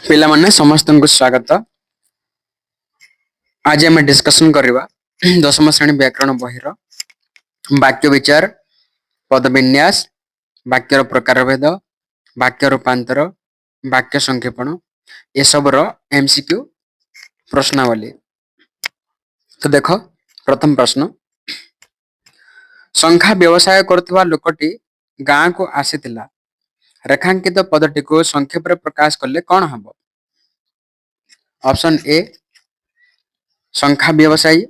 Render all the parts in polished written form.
ପିଲାମାନେ ସମସ୍ତଙ୍କୁ ସ୍ୱାଗତ। ଆଜି ଆମେ ଡିସ୍କସନ କରିବା ଦଶମ ଶ୍ରେଣୀ ବ୍ୟାକରଣ ବହିର ବାକ୍ୟ ବିଚାର, ପଦ ବିନ୍ୟାସ, ବାକ୍ୟର ପ୍ରକାରଭେଦ, ବାକ୍ୟ ରୂପାନ୍ତର, ବାକ୍ୟ ସଂକ୍ଷେପଣ ଏସବୁର MCQ ପ୍ରଶ୍ନାବଳୀ। ତ ଦେଖ ପ୍ରଥମ ପ୍ରଶ୍ନ, ସଂଖ୍ୟା ବ୍ୟବସାୟ କରୁଥିବା ଲୋକଟି ଗାଁକୁ ଆସିଥିଲା। ରେଖାଙ୍କିତ ପଦଟିକୁ ସଂକ୍ଷେପରେ ପ୍ରକାଶ କଲେ କ'ଣ ହେବ? ऑप्शन ए संख्या व्यवसायी,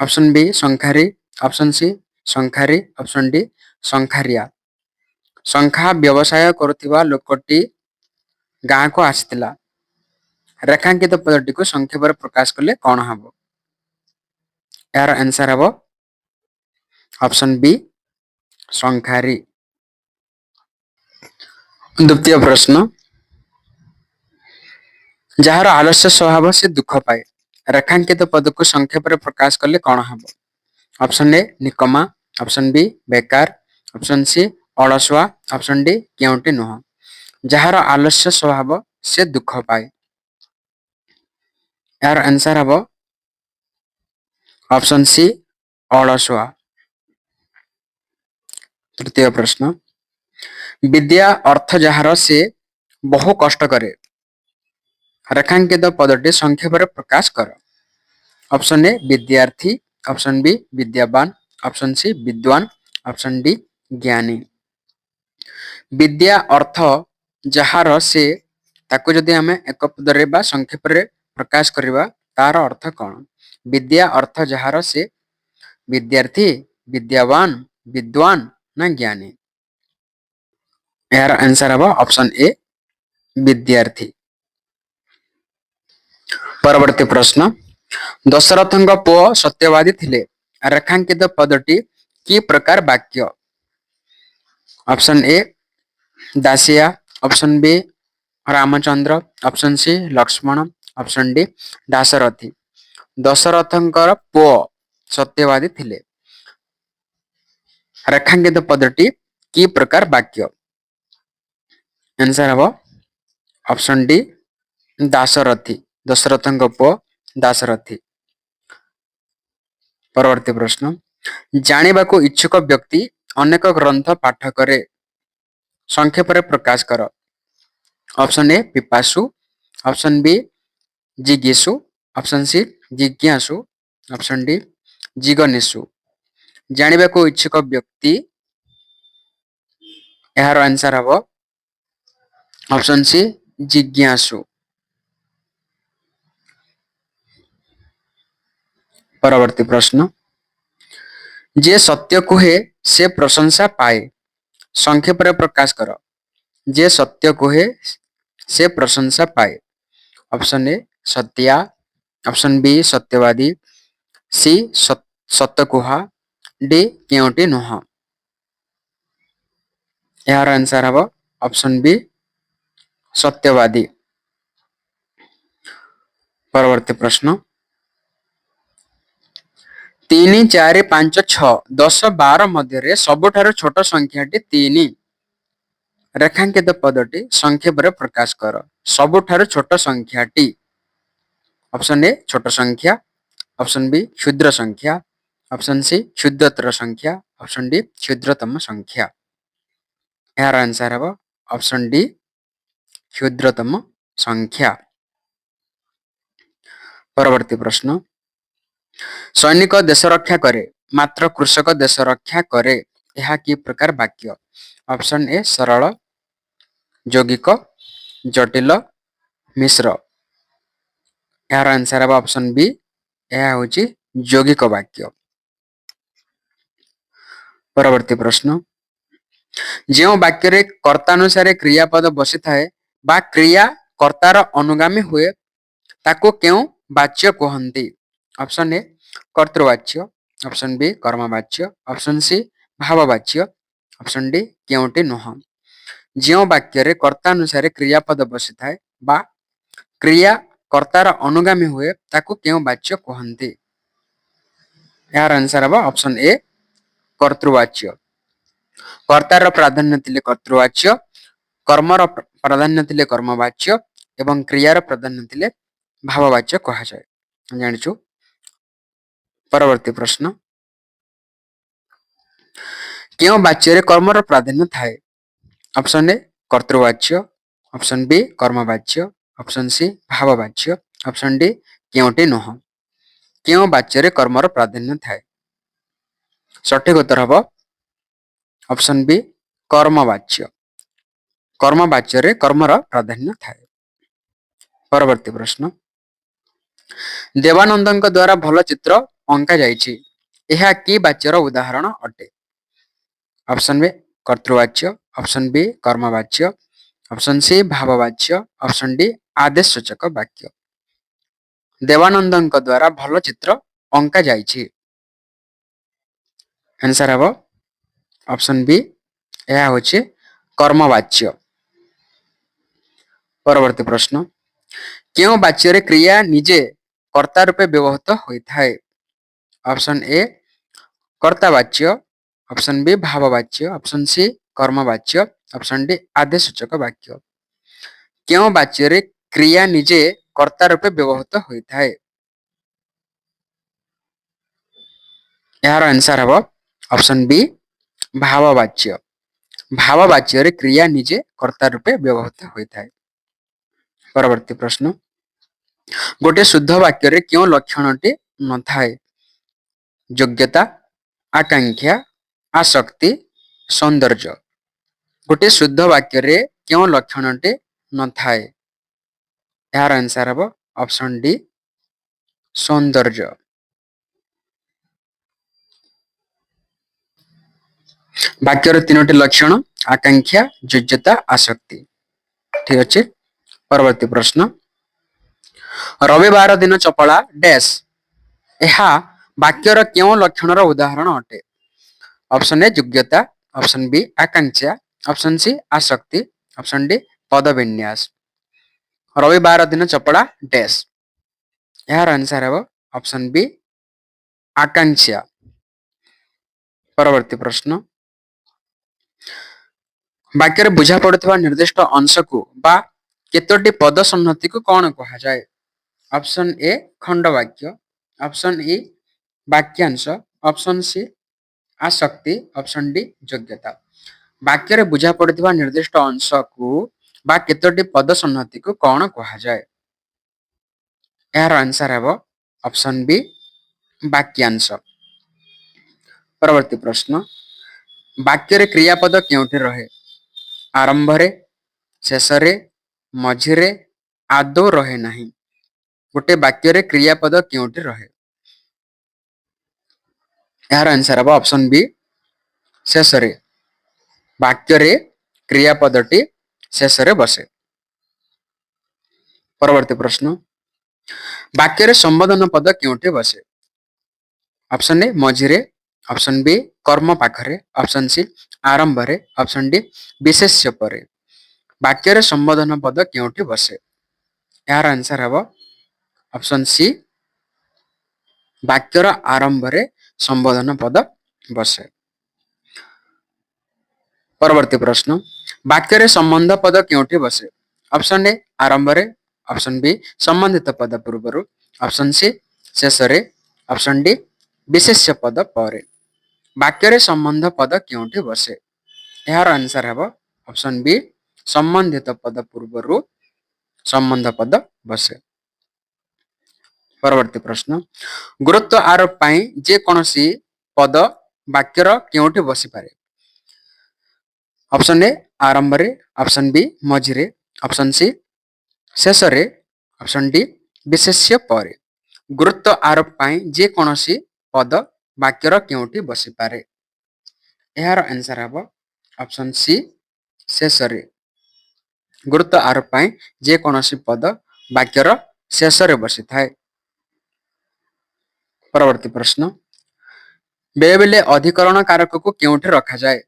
ऑप्शन बी संखारी, ऑप्शन सी संखारी, ऑप्शन डी संखारिया। संख्या व्यवसाय करुवा लोकटी गाँ को आसीथिला। रेखांकित पदटी को संक्षेप प्रकाश कले कौन हम? यार आंसर हम ऑप्शन बी संखारी। द्वितीय प्रश्न, जार आलस्य स्वभाव से दुख पाए। रेखांकित पद को संक्षेप प्रकाश कले कौन हम? ऑप्शन ए निकमा, ऑप्शन बी बेकार, ऑप्शन सी अलसुआ, ऑप्शन डी केउटी नुह। जार आलस्य स्वभाव से दुख पाए, यार आंसर हम ऑप्शन सी अलसुआ। तृतीय प्रश्न, विद्या अर्थ जार से बहु कष्ट करे। रेखांकित पदटी संक्षेप प्रकाश कर। ऑप्शन ए विद्यार्थी, ऑप्शन बी विद्यावान, ऑप्शन सी विद्वान, ऑप्शन डी ज्ञानी। विद्या अर्थ जार से ताको जदि आमे एक पदरे बा संक्षेप रे प्रकाश करिबा तार अर्थ कौन? विद्या अर्थ जार से विद्यार्थी, विद्यावान, विद्वान ना ज्ञानी? यार आंसर हम ऑप्शन ए विद्यार्थी। परवर्ती प्रश्न, दशरथंग पुओ सत्यवादी थिले। रेखांकित पदटी की प्रकार वाक्य? ऑप्शन ए दासिया, option B Ramachandra, option C Lakshman, option D दाशरथी। दशरथंकर पुओ सत्यवादी थिले। रेखांकित पदटी की प्रकार वाक्य? आंसर हम ऑप्शन डी दाशरथी। दशरथंग पुओ दाशरथी। परवर्ती प्रश्न, जानिबा को इच्छुक व्यक्ति अनेक ग्रंथ पाठ करे। संक्षेप प्रकाश कर। ऑप्शन ए पिपासु, ऑप्शन बी जिज्ञासु, ऑप्शन सी जिज्ञासु, ऑप्शन डी जिगनेशु। जानिबा को इच्छुक व्यक्ति, यार आंसर हम ऑप्शन सी जिज्ञासु। परवर्ती प्रश्न, जे सत्य कुहे से प्रशंसा पाए। संक्षेप प्रकाश कर। जे सत्य कुहे से प्रशंसा पाए। ऑप्शन ए सत्या, ऑप्शन बी सत्यवादी, सी सत्य कुहा, डी केउटी नुह। यार आंसर हम ऑप्शन बी सत्यवादी। परवर्ती प्रश्न, 3, 4, 5, 6, 10, 12 मध्य सबुठारु छोट संख्याटी 3। रेखांकित पदटी संक्षेप प्रकाश कर। सबुठारु छोट संख्याटी। ऑप्शन ए छोट संख्या, ऑप्शन बी क्षुद्र संख्या, ऑप्शन सी क्षुद्रतर संख्या, ऑप्शन डी क्षुद्रतम संख्या। यार आंसर हम ऑप्शन डी क्षुद्रतम संख्या। परवर्ती प्रश्न, सैनिक देश रक्षा करे मात्र कृषक देश रक्षा करे। यह की प्रकार वाक्य? ऑप्शन ए सरल, यौगिक, जटिल, मिश्र। यार आंसर हम ऑप्शन बी, यह होची यौगिक वाक्य। परवर्ती प्रश्न, जो वाक्य रे कर्तानुसारे क्रियापद बसी थाए बा क्रिया कर्तार अनुगामी हुए ताको क्यों वाच्य कहंती? ऑप्शन ए कर्तृवाच्य, ऑप्शन बी कर्मवाच्य, ऑप्शन सी भाववाच्य, ऑप्शन डी केउटी नुह। जो वाक्य रे कर्तानुसारे क्रियापद बसी थाए बा क्रिया कर्तार अनुगामी हुए ताको क्यों वाच्य कहंती? यार आंसर हम ऑप्शन ए कर्तृवाच्य। कर्तार प्राधान्य थिले कर्तृवाच्य, कर्मर प्राधान्य थिले कर्मवाच्य एवं क्रियार प्राधान्य थिले भाववाच्य कहा जाए जानिछु। परवर्ती प्रश्न केउ वाच्य रे कर्मर प्राधान्य थाए? ऑप्शन ए कर्तृवाच्य, ऑप्शन बी कर्मवाच्य, ऑप्शन सी भाववाच्य, ऑप्शन डी केउटी नुह। केउ वाच्य रे कर्मर प्राधान्य थाए? सठिक उत्तर हबो ऑप्शन बी कर्मवाच्य। कर्मवाच्य रे कर्मर प्राधान्य थाए। परवर्ती प्रश्न देवानंदଙ୍କ द्वारा भल चित्र अंका जाइछि ଏହା कि वाच्यर उदाहरण अटे? ऑप्शन ए कर्तृवाच्य, ऑप्शन बी कर्मवाच्य, ऑप्शन सी भाववाच्य, ऑप्शन डी आदेश सूचक वाक्य। देवानंदଙ୍କ द्वारा भल चित्र अंका जाइछि आंसर हबो ऑप्शन बी यह होछि कर्मवाच्य। परवर्ती प्रश्न केउ वाच्य रे क्रिया निजे कर्ता रूपे व्यवहृत होइथाय? ऑप्शन ए कर्तावाच्य, ऑप्शन बी भाववाच्य, ऑप्शन सी कर्मवाच्य, ऑप्शन डी आदेश सूचक वाक्य। केउ वाच्य रे क्रिया निजे कर्ता रूपे व्यवहृत होइथाय? यार आंसर हबो ऑप्शन बी भाववाच्य। भाववाच्य रे क्रिया निजे कर्ता रूपे व्यवहृत होइथाय। परवर्ती प्रश्न गोटे शुद्ध वाक्य रे केउ लक्षणटी नथाय? योग्यता, आकांक्षा, आसक्ति, सौंदर्य। गोटे शुद्ध वाक्य रे केउ लक्षणटी नथाय? यार आंसर हबो ऑप्शन डी सौंदर्य। वाक्यर तीनोटी लक्षण आकांक्षा, योग्यता, आसक्ति। ठीक अच्छे। परवर्ती प्रश्न रविवार दिन चपला डैश ଏହା वाक्यर केउ लक्षणर उदाहरण अटे? ऑप्शन ए योग्यता, ऑप्शन बी आकांक्षा, ऑप्शन सी आसक्ति, ऑप्शन डी पदविन्यास। रविवार दिन चपला डैश यार आंसर है ऑप्शन बी आकांक्षा। परवर्ती प्रश्न वाक्य बुझा पड़ुवा निर्दिष्ट अंश को बा केतोटी पद संहति को कौन कहा जाए? ऑप्शन ए खंडवाक्य, ऑप्शन ई वाक्यांश, ऑप्शन सी आसक्ति, ऑप्शन डी योग्यता। वाक्य बुझा पड़ुवा निर्दिष्ट अंश को बा केतोटी पद संहति को कौन कहा जाए? यार आंसर है ऑप्शन बी वाक्यांश। परवर्ती प्रश्न वाक्य क्रियापद क्योंठे रहे? आरंभ रे, शेष रे, मझी रे, आदौ रहे नहीं। गोटे वाक्य क्रियापद क्योंठे रहे? यार आंसर है ऑप्शन बी शेष रे। वाक्य क्रियापदटी शेष रे बसे। परवर्ती प्रश्न वाक्य संबोधन पद क्योंठे बसे? ऑप्शन ए मझी रे, ऑप्शन बी कर्म पाखरे, ऑप्शन सी आरंभ रे, ऑप्शन डी विशेष्य परे। वाक्य संबोधन पद क्योंठे बसे? यार आंसर है ऑप्शन सी वाक्यर आरंभ रे संबोधन पद बसे। परवर्ती प्रश्न वाक्य संबंध पद क्योंठे बसे? ऑप्शन ए आरंभ रे, ऑप्शन बी संबंधित पद पूर्व, ऑप्शन सी शेष रे, ऑप्शन डी विशेष्य पद पर। वाक्य संबंध पद क्योंठे बसे? यार आंसर है ऑप्शन बी संबंधित पद पूर्व संबंध पद बसे। परवर्ती प्रश्न गुरुत्व आरोप पाई जे कोनोसी पद वाक्यर क्योंठे बसी पारे? ऑप्शन ए आरंभ रे, ऑप्शन बी मझी रे, ऑप्शन सी शेष रे, ऑप्शन डी विशेष्य पर। गुरुत्व आरोप पाई जे कोनोसी पद वाक्यर क्योंठे बसी पारे? यार आंसर है ऑप्शन सी शेष रे। गुरुत्व आरोप पाई जे कोनोसी पद वाक्यर शेष रे बसी थाए। परवर्ती प्रश्न बेले बेले अधिकरण कारक को क्योंठे रखा जाए?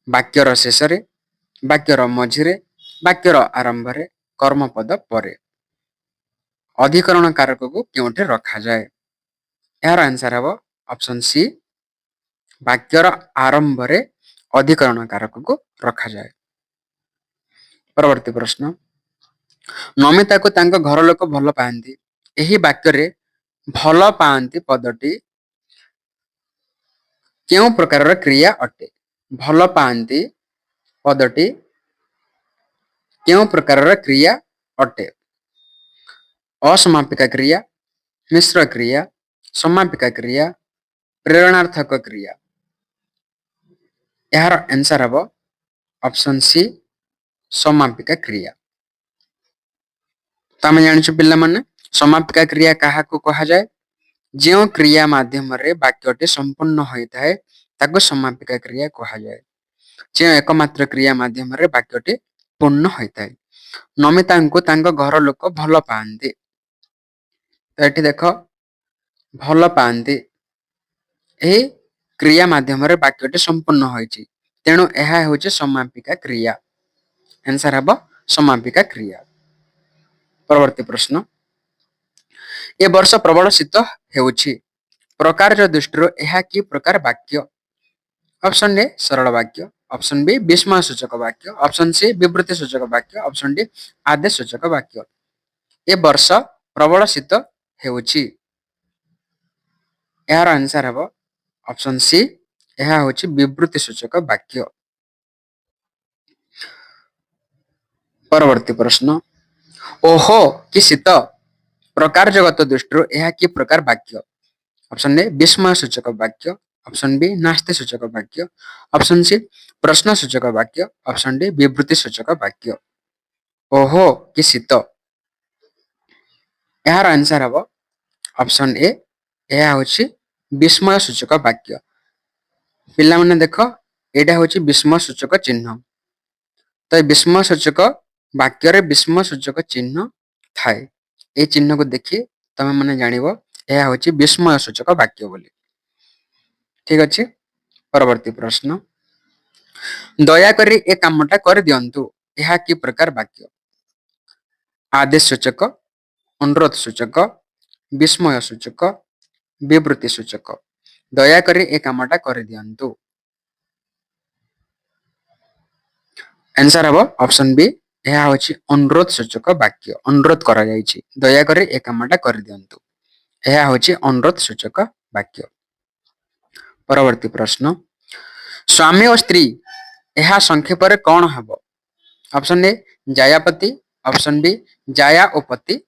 वाक्यर शेष रे, वाक्यर मझी रे, वाक्यर आरंभ रे, कर्मपद परे। अधिकरण कारक को क्योंठे रखा जाए? यार आंसर है ऑप्शन सी वाक्यर आरंभ रे अधिकरण कारक को रखा जाए। परवर्ती प्रश्न नमिता को तांको घर लोक भल पाती एही वाक्य भल पाती पदटी केउ प्रकार क्रिया अटे भल पाती पदटी केउ प्रकार क्रिया अटे असमापिका क्रिया मिश्र क्रिया समापिका क्रिया प्रेरणार्थक क्रिया यार आंसर हम ऑप्शन सी समापिका क्रिया तो आम जानी पिला माने समापिका क्रिया क्या कहा जाए जो क्रिया माध्यम रे वाक्यटी संपूर्ण होता है ताको समापिका क्रिया कहा जाए जो एकमात्र क्रिया माध्यम रे वाक्यटी पूर्ण होता है नमिता को तांको घर लोक भल पाती तो ये देख भल पाती यही क्रिया माध्यम रे वाक्यटी संपूर्ण होइछि तेणु यह होछि समापिका क्रिया आंसर हम समापिका क्रिया परवर्ती प्रश्न ए वर्ष प्रबल शीत हेउछि प्रकार दृष्टि यह कि प्रकार वाक्य ऑप्शन ए सरल वाक्य ऑप्शन बी विस्मय सूचक वाक्य ऑप्शन सी विवृत्ति सूचक वाक्य ऑप्शन डी आदेश सूचक वाक्य ए वर्ष प्रबल शीत हेउछि यार आंसर हम ऑप्शन सी यह होछि विवृत्ति सूचक वाक्य परवर्ती प्रश्न ओहो कि शीत प्रकार जगत दृष्टि यह कि प्रकार वाक्य ऑप्शन ए विस्मय सूचक वाक्य ऑप्शन बी नास्ति सूचक वाक्य ऑप्शन सी प्रश्न सूचक वाक्य ऑप्शन डी विवृत्ति सूचक वाक्य ओहो कि शीत यार आंसर हम ऑप्शन ए यह होछि विस्मय सूचक वाक्य पिला माने देख एटा होछि विस्मय सूचक चिन्ह तो विस्मय सूचक वाक्य रे विस्मय सूचक चिन्ह थाए ए चिन्ह को देखि तमे माने जानिबो यह होछि विस्मय सूचक वाक्य बोली ठीक अछि परवर्ती प्रश्न दया करी ए कामटा कर दियंतु यह कि प्रकार वाक्य आदेश सूचक अनुरोध सूचक विस्मय सूचक विवृत्ति सूचक दया करी ए कामटा कर दियंतु आंसर हम ऑप्शन बी यह होछि अनुरोध सूचक वाक्य अनुरोध करा जायछि दया करी ए कामटा कर दियंतु यह होछि अनुरोध सूचक वाक्य परवर्ती प्रश्न स्वामी और स्त्री यह संक्षेप रे कौन हबो ऑप्शन ए जायापति ऑप्शन बी जाया और पति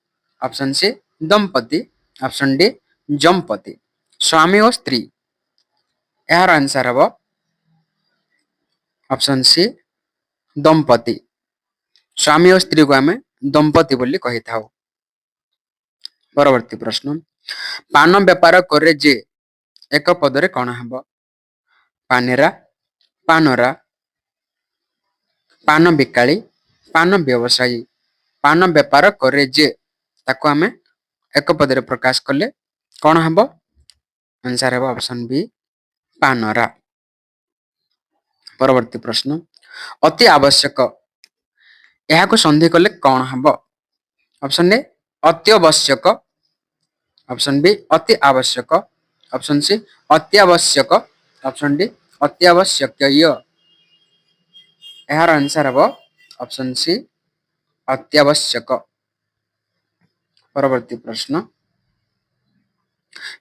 ऑप्शन सी दंपति ऑप्शन डी जमपति स्वामी और स्त्री यार आंसर हम ऑप्शन सी दंपति स्वामी और स्त्री को आम दंपति बोली कही था परवर्ती प्रश्न पान व्यापार करे जे एक पदरे कौन हम पानेरा पानरा पान बिकाली पान व्यवसायी पान व्यापार करे जे ताको आम एक पदरे प्रकाश कले कौन हम आंसर हम ऑप्शन बी पानरा परवर्ती प्रश्न अति आवश्यक यह को संधि कले कौन हम ऑप्शन ए अत्यावश्यक ऑप्शन बी अति आवश्यक ऑप्शन सी अत्यावश्यक ऑप्शन डी अत्यावश्यक यार आंसर हम ऑप्शन सी अत्यावश्यक परवर्ती प्रश्न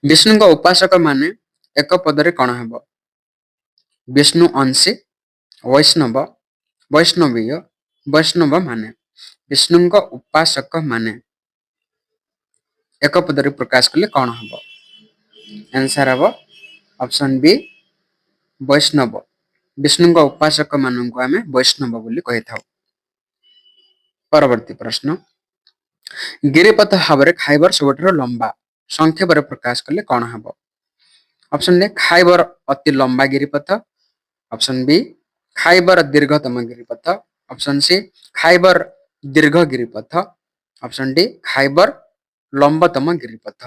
विष्णु को उपासक माने एक पदरे कौन हम विष्णु अंशी वैष्णव वैष्णवीय वैष्णव माने विष्णु को उपासक माने एक पदरे प्रकाश कले कौन हम आंसर हम ऑप्शन बी वैष्णव विष्णु को उपासक मान को आम वैष्णव बोली कही था परवर्ती प्रश्न गिरिपथ भाव में खाइबर सब लंबा संक्षेप प्रकाश कले कौन हम ऑप्शन ए खाइबर अति लंबा गिरिपथ ऑप्शन बी खाइबर दीर्घतम गिरिपथ ऑप्शन सी खाइबर दीर्घ गिरिपथ ऑप्शन डी खाइबर लंबतम गिरिपथ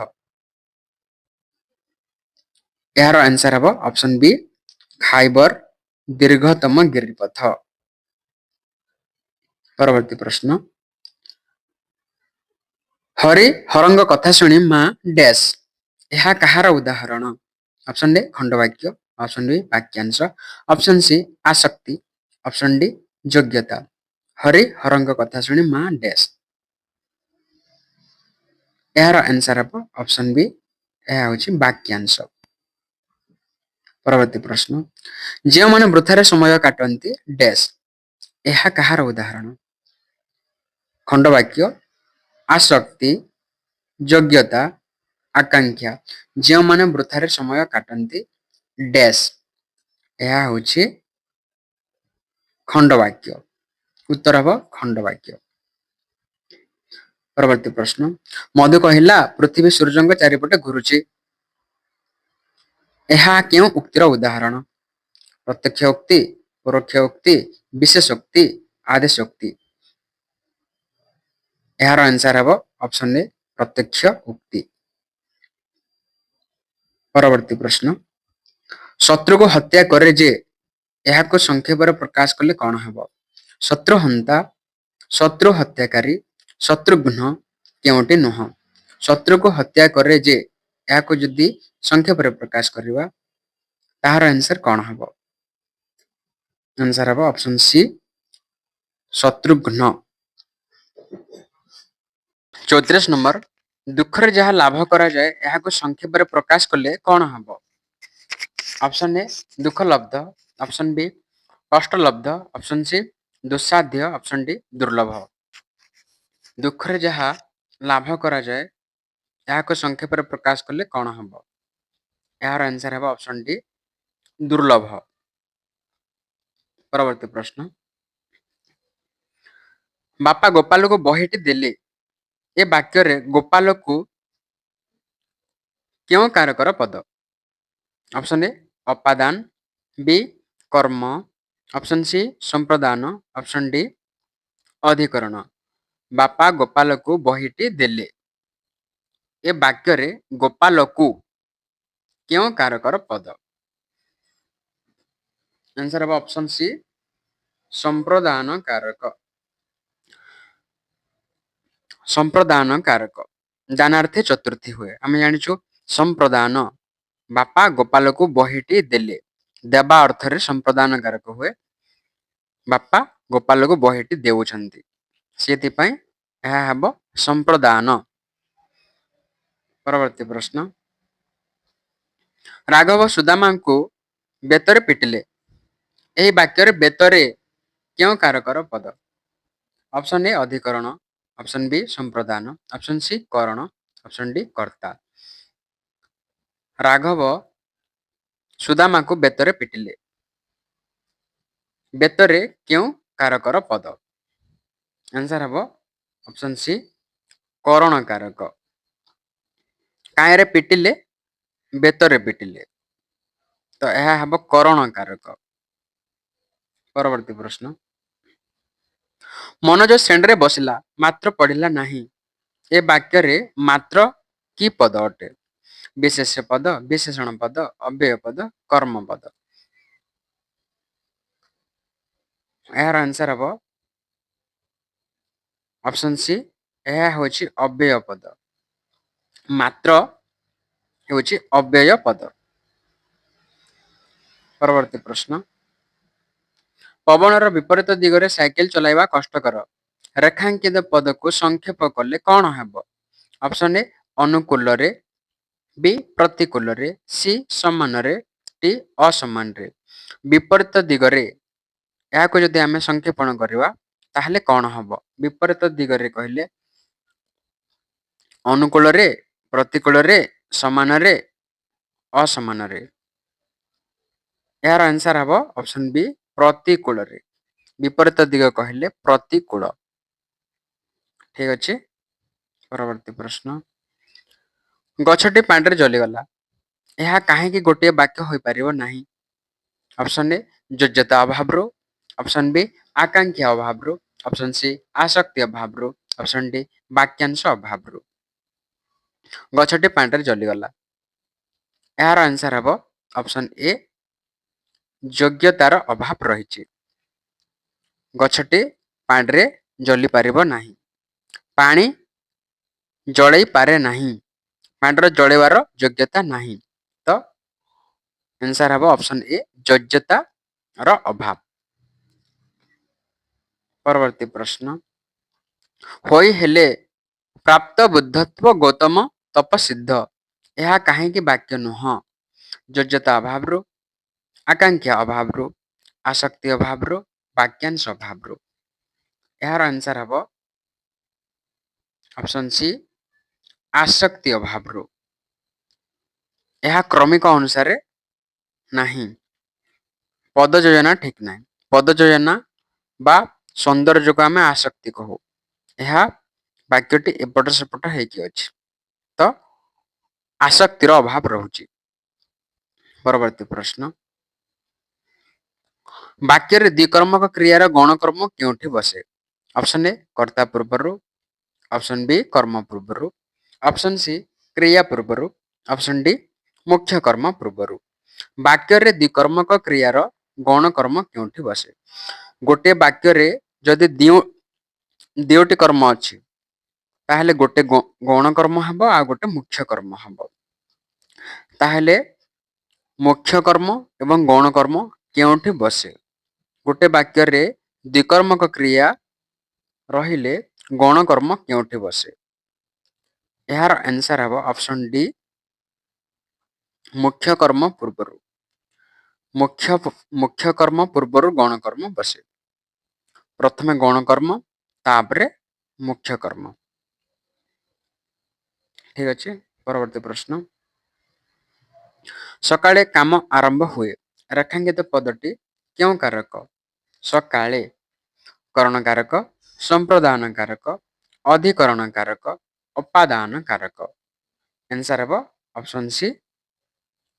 यार आंसर हम ऑप्शन बी खाइबर दीर्घतम गिरिपथ परवर्ती प्रश्न हरि हरंग कथा शुणी माँ डैश यह कहार उदाहरण ऑप्शन ए खंडवाक्य ऑप्शन बी वाक्यांश ऑप्शन सी आसक्ति ऑप्शन डी योग्यता ହରି ହରଙ୍କ କଥା ଶୁଣି ମା ଡ୍ୟାସ୍। ଏହାର ଆନ୍ସର ହେବ ଅପସନ୍ ବି। ଏହା ହେଉଛି ବାକ୍ୟାଂଶ। ପରବର୍ତ୍ତୀ ପ୍ରଶ୍ନ, ଯେଉଁମାନେ ବୃଥାରେ ସମୟ କାଟନ୍ତି ଡ୍ୟାସ୍। ଏହା କାହାର ଉଦାହରଣ? ଖଣ୍ଡବାକ୍ୟ, ଆସକ୍ତି, ଯୋଗ୍ୟତା, ଆକାଂକ୍ଷା। ଯେଉଁମାନେ ବୃଥାରେ ସମୟ କାଟନ୍ତି ଡ୍ୟାସ୍। ଏହା ହେଉଛି ଖଣ୍ଡବାକ୍ୟ। ଉତ୍ତର ହେବ ଖଣ୍ଡବାକ୍ୟ। ପରବର୍ତ୍ତୀ ପ୍ରଶ୍ନ, ମଧୁ କହିଲା ପୃଥିବୀ ସୂର୍ଯ୍ୟଙ୍କ ଚାରିପଟେ ଘୁରୁଛି। ଏହା କେଉଁ ଉକ୍ତିର ଉଦାହରଣ? ପ୍ରତ୍ୟକ୍ଷ ଉକ୍ତି, ପରୋକ୍ଷ ଉକ୍ତି, ବିଶେଷ ଉକ୍ତି, ଆଦେଶ ଉକ୍ତି। ଏହାର ଆନ୍ସର ହେବ ଅପସନ୍ ଏ ପ୍ରତ୍ୟକ୍ଷ ଉକ୍ତି। ପରବର୍ତ୍ତୀ ପ୍ରଶ୍ନ, ଶତ୍ରୁକୁ ହତ୍ୟା କରେ ଯେ। ଏହାକୁ ସଂକ୍ଷେପରେ ପ୍ରକାଶ କଲେ କଣ ହେବ? ଶତ୍ରୁହନ୍ତା, ଶତ୍ରୁ ହତ୍ୟାକାରୀ, ଶତ୍ରୁଘ୍ନ, କେଉଁଟି ନୁହଁ? ଶତ୍ରୁକୁ ହତ୍ୟା କରେ ଯେ ଏହାକୁ ଯଦି ସଂକ୍ଷେପରେ ପ୍ରକାଶ କରିବା ତାହାର ଆନ୍ସର କଣ ହେବ? ଆନ୍ସର ହେବ ଅପସନ୍ ସି ଶତ୍ରୁଘ୍ନ। 34 ନମ୍ବର, ଦୁଃଖରେ ଯାହା ଲାଭ କରାଯାଏ ଏହାକୁ ସଂକ୍ଷେପରେ ପ୍ରକାଶ କଲେ କଣ ହେବ? ଅପସନ୍ ଏ ଦୁଃଖ ଲବ୍ଧ, ଅପସନ୍ ବି କଷ୍ଟ ଲବ୍ଧ, ଅପସନ୍ ସି ଦୁଃସାଧ୍ୟ, ଅପସନ୍ ଡି ଦୁର୍ଲଭ। ଦୁଃଖରେ ଯାହା ଲାଭ କରାଯାଏ ଏହାକୁ ସଂକ୍ଷେପରେ ପ୍ରକାଶ କଲେ କଣ ହେବ? ଏହାର ଆନ୍ସର ହେବ ଅପସନ୍ ଡି ଦୁର୍ଲଭ। ପରବର୍ତ୍ତୀ ପ୍ରଶ୍ନ, ବାପା ଗୋପାଳକୁ ବହିଟି ଦେଲେ। ଏ ବାକ୍ୟରେ ଗୋପାଳକୁ କେଉଁ କାରକର ପଦ? ଅପସନ୍ ଏ ଅପାଦାନ, ବି କର୍ମ, ଅପସନ୍ ସି ସମ୍ପ୍ରଦାନ, ଅପସନ୍ ଡି ଅଧିକରଣ। ବାପା ଗୋପାଳକୁ ବହିଟି ଦେଲେ। ଏ ବାକ୍ୟରେ ଗୋପାଳକୁ କେଉଁ କାରକର ପଦ? ଆନ୍ସର ହେବ ଅପସନ୍ ସି ସମ୍ପ୍ରଦାନ କାରକ। ସମ୍ପ୍ରଦାନ କାରକ ଦାନାର୍ଥେ ଚତୁର୍ଥୀ ହୁଏ। ଆମେ ଜାଣିଛୁ ସମ୍ପ୍ରଦାନ, ବାପା ଗୋପାଳକୁ ବହିଟି ଦେଲେ। ଦେବା ଅର୍ଥରେ ସମ୍ପ୍ରଦାନ କାରକ ହୁଏ। ବାପା ଗୋପାଳକୁ ବହିଟି ଦେଉଛନ୍ତି, ସେଥିପାଇଁ ଏହା ହେବ ସମ୍ପ୍ରଦାନ। ପରବର୍ତ୍ତୀ ପ୍ରଶ୍ନ, ରାଘବ ସୁଦାମାଙ୍କୁ ବେତରେ ପିଟିଲେ। ଏହି ବାକ୍ୟରେ ବେତରେ କେଉଁ କାରକର ପଦ? ଅପସନ୍ ଏ ଅଧିକରଣ, ଅପସନ୍ ବି ସମ୍ପ୍ରଦାନ, ଅପସନ୍ ସି କରଣ, ଅପସନ୍ ଡି କର୍ତ୍ତା। ରାଘବ ସୁଦାମାଙ୍କୁ ବେତରେ ପିଟିଲେ। ବେତରେ କେଉଁ କାରକର ପଦ? ଆନ୍ସର ହେବ ଅପସନ୍ ସି କରଣ କାରକ। କାହିଁରେ ପିଟିଲେ? ବେତରେ ପିଟିଲେ, ତ ଏହା ହେବ କରଣ କାରକ। ପରବର୍ତ୍ତୀ ପ୍ରଶ୍ନ, ମନୋଜ ଶ୍ରେଣୀରେ ବସିଲା ମାତ୍ର ପଢିଲା ନାହିଁ। ଏ ବାକ୍ୟରେ ମାତ୍ର କି ପଦ ଅଟେ? ବିଶେଷ ପଦ, ବିଶେଷଣ ପଦ, ଅବ୍ୟୟ ପଦ, କର୍ମ ପଦ। ଏହାର ଆନ୍ସର ହେବ ଅପସନ୍ ସି, ଏହା ହେଉଛି ଅବ୍ୟୟ ପଦ। ମାତ୍ର ହେଉଛି ଅବ୍ୟୟ ପଦ। ପରବର୍ତ୍ତୀ ପ୍ରଶ୍ନ, ପବନର ବିପରୀତ ଦିଗରେ ସାଇକେଲ ଚଲାଇବା କଷ୍ଟକର। ରେଖାଙ୍କିତ ପଦକୁ ସଂକ୍ଷେପ କଲେ କଣ ହେବ? ଅପସନ୍ ଏ ଅନୁକୂଳରେ, ବି ପ୍ରତିକୂଳରେ, ସି ସମାନରେ, ଡି ଅସମାନରେ। ବିପରୀତ ଦିଗରେ ଏହାକୁ ଯଦି ଆମେ ସଂକ୍ଷେପଣ କରିବା ତାହେଲେ କଣ ହେବ? ବିପରୀତ ଦିଗରେ କହିଲେ ଅନୁକୂଳରେ, ପ୍ରତିକୂଳରେ, ସମାନରେ, ଅସମାନରେ। ଏହାର ଆନ୍ସର ହେବ ଅପସନ୍ ବି ପ୍ରତିକୂଳରେ। ବିପରୀତ ଦିଗ କହିଲେ ପ୍ରତିକୂଳ। ଠିକ ଅଛି। ପରବର୍ତ୍ତୀ ପ୍ରଶ୍ନ, ଗଛଟି ପାଣିରେ ଜଳିଗଲା। ଏହା କାହିଁକି ଗୋଟିଏ ବାକ୍ୟ ହୋଇପାରିବ ନାହିଁ? ଅପସନ୍ ଏ ଯୋଗ୍ୟତା ଅଭାବରୁ, ଅପସନ୍ ବି ଆକାଂକ୍ଷା ଅଭାବରୁ, ଅପସନ୍ ସି ଆସକ୍ତି ଅଭାବରୁ, ଅପସନ୍ ଡି ବାକ୍ୟାଂଶ ଅଭାବରୁ। ଗଛଟି ପାଣିରେ ଜଳିଗଲା। ଏହାର ଆନ୍ସର ହେବ ଅପସନ୍ ଏ ଯୋଗ୍ୟତାର ଅଭାବ ରହିଛି। ଗଛଟି ପାଣିରେ ଜଳି ପାରିବ ନାହିଁ। ପାଣି ଜଳେଇ ପାରେ ନାହିଁ। ପାଣିର ଜଳେଇବାର ଯୋଗ୍ୟତା ନାହିଁ। ତ ଆନ୍ସର ହେବ ଅପସନ୍ ଏ ଯୋଗ୍ୟତାର ଅଭାବ। परवर्ती प्रश्न होई हेले प्राप्त बुद्धत्व गौतम तपसिद्ध यह कहीं वाक्य नुह योग्यता अभाव आकांक्षा अभाव आसक्ति अभाव वाक्यांश अभाव यार आंसर हम ऑप्शन सी आसक्ति अभाव यह क्रमिक अनुसार नहीं पद योजना ठीक ना पद योजना बा सौंदर्य को आम आसक्ति कहू यह वाक्यटी एपट सेपट होती तो आसक्तिर अभाव रोचे परवर्ती प्रश्न वाक्य द्विकर्मक क्रियार गणकर्म क्योंठी बसे ऑप्शन ए कर्ता पूर्वर ऑप्शन बी कर्म पूर्वर ऑप्शन सी क्रिया पूर्वर ऑप्शन डी मुख्य कर्म पूर्वर वाक्य द्विकर्मक क्रियार गणकर्म क्योंठी बसे गोटे वाक्य जदि दियोटी कर्म अच्छी ताहले गोटे गणकर्म हम आ गोटे मुख्य कर्म हम ताहले मुख्य कर्म एवं गणकर्म क्योंठी बसे गोटे वाक्य द्विकर्मक क्रिया रहिले गणकर्म क्योंठी बसे यार आंसर हम ऑप्शन डी मुख्य कर्म पूर्वर मुख्य कर्म पूर्वर गणकर्म बसे प्रथमे गणकर्म तापरे मुख्य कर्म ठीक अच्छे परवर्ती प्रश्न सकाळे काम आरंभ हुए रेखांकित पदटी क्यों कारक सकाळे करण कारक संप्रदान कारक अधिकरण कारक अपादान कारक आंसर हम ऑप्शन सी